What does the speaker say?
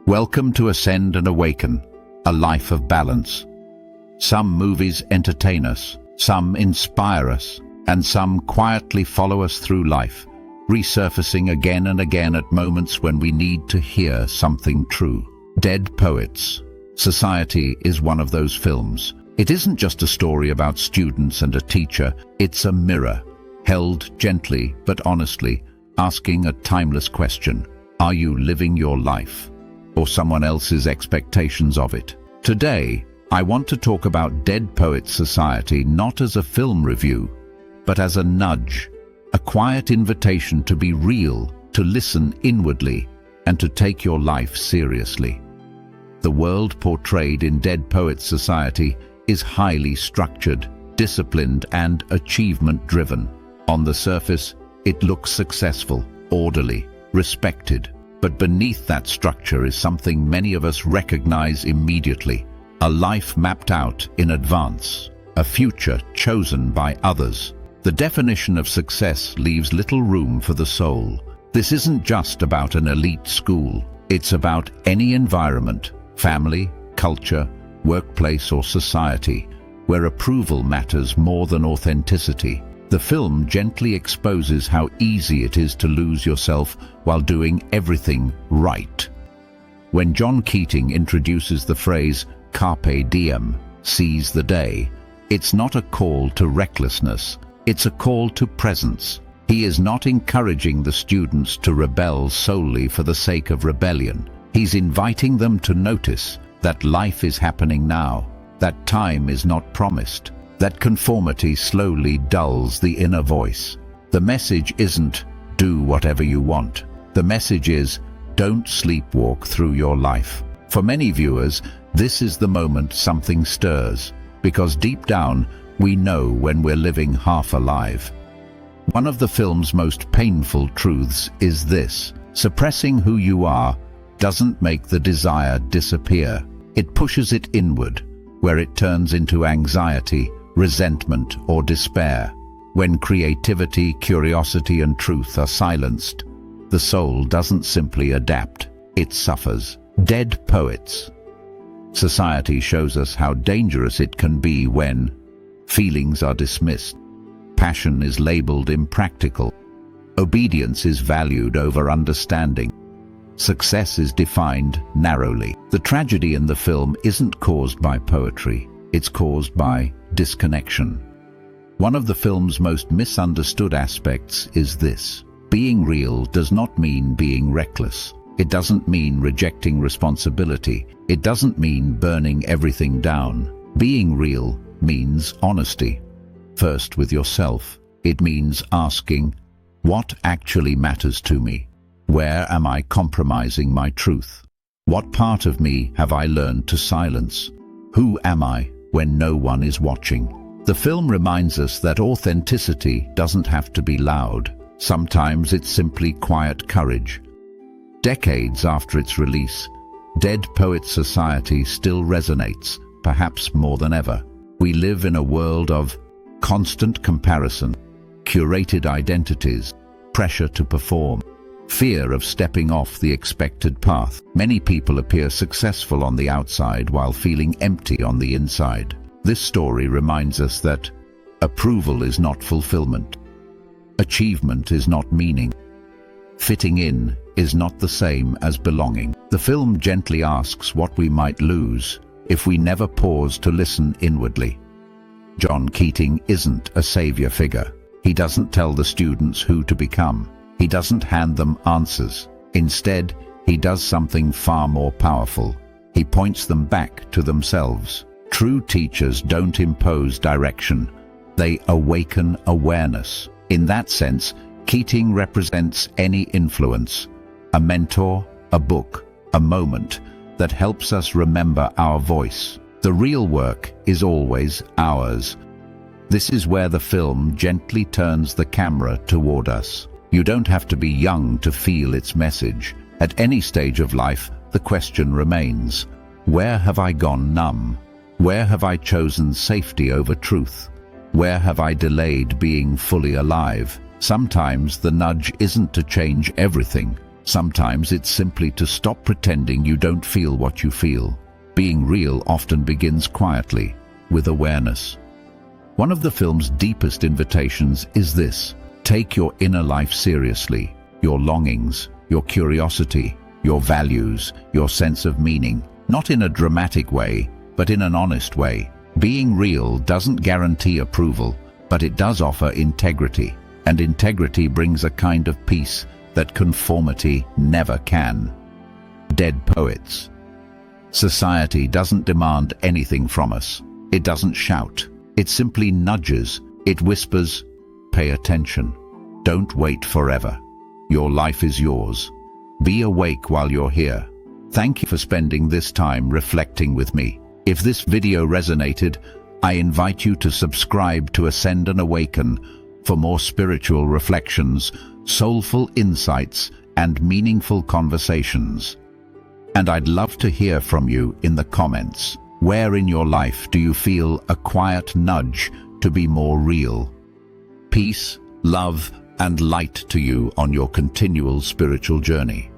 Welcome to Ascend and Awaken, a life of balance. Some movies entertain us, some inspire us, and some quietly follow us through life, resurfacing again and again at moments when we need to hear something true. Dead Poets Society is one of those films. It isn't just a story about students and a teacher, it's a mirror, held gently but honestly, asking a timeless question. Are you living your life, or someone else's expectations of it? Today, I want to talk about Dead Poets Society not as a film review, but as a nudge, a quiet invitation to be real, to listen inwardly, and to take your life seriously. The world portrayed in Dead Poets Society is highly structured, disciplined, and achievement-driven. On the surface, it looks successful, orderly, respected. But beneath that structure is something many of us recognize immediately. A life mapped out in advance, a future chosen by others. The definition of success leaves little room for the soul. This isn't just about an elite school. It's about any environment, family, culture, workplace, or society, where approval matters more than authenticity. The film gently exposes how easy it is to lose yourself while doing everything right. When John Keating introduces the phrase Carpe Diem, seize the day, it's not a call to recklessness, it's a call to presence. He is not encouraging the students to rebel solely for the sake of rebellion. He's inviting them to notice that life is happening now, that time is not promised, that conformity slowly dulls the inner voice. The message isn't, do whatever you want. The message is, don't sleepwalk through your life. For many viewers, this is the moment something stirs, because deep down, we know when we're living half alive. One of the film's most painful truths is this: suppressing who you are doesn't make the desire disappear. It pushes it inward, where it turns into anxiety, resentment, or despair. When creativity, curiosity, and truth are silenced, the soul doesn't simply adapt, it suffers. Dead Poets Society shows us how dangerous it can be when feelings are dismissed, passion is labeled impractical, obedience is valued over understanding, success is defined narrowly. The tragedy in the film isn't caused by poetry, it's caused by disconnection. One of the film's most misunderstood aspects is this: being real does not mean being reckless. It doesn't mean rejecting responsibility. It doesn't mean burning everything down. Being real means honesty. First with yourself. It means asking, what actually matters to me? Where am I compromising my truth? What part of me have I learned to silence? Who am I when no one is watching? The film reminds us that authenticity doesn't have to be loud. Sometimes it's simply quiet courage. Decades after its release, Dead Poets Society still resonates, perhaps more than ever. We live in a world of constant comparison, curated identities, pressure to perform, fear of stepping off the expected path. Many people appear successful on the outside while feeling empty on the inside. This story reminds us that approval is not fulfillment. Achievement is not meaning. Fitting in is not the same as belonging. The film gently asks what we might lose if we never pause to listen inwardly. John Keating isn't a savior figure. He doesn't tell the students who to become. He doesn't hand them answers. Instead, he does something far more powerful. He points them back to themselves. True teachers don't impose direction. They awaken awareness. In that sense, Keating represents any influence, a mentor, a book, a moment that helps us remember our voice. The real work is always ours. This is where the film gently turns the camera toward us. You don't have to be young to feel its message. At any stage of life, the question remains: where have I gone numb? Where have I chosen safety over truth? Where have I delayed being fully alive? Sometimes the nudge isn't to change everything. Sometimes it's simply to stop pretending you don't feel what you feel. Being real often begins quietly, with awareness. One of the film's deepest invitations is this: take your inner life seriously, your longings, your curiosity, your values, your sense of meaning, not in a dramatic way, but in an honest way. Being real doesn't guarantee approval, but it does offer integrity, and integrity brings a kind of peace that conformity never can. Dead poets. Society doesn't demand anything from us. It doesn't shout. It simply nudges. It whispers, pay attention. Don't wait forever. Your life is yours. Be awake while you're here. Thank you for spending this time reflecting with me. If this video resonated, I invite you to subscribe to Ascend and Awaken for more spiritual reflections, soulful insights, and meaningful conversations. And I'd love to hear from you in the comments. Where in your life do you feel a quiet nudge to be more real? Peace, love, and light to you on your continual spiritual journey.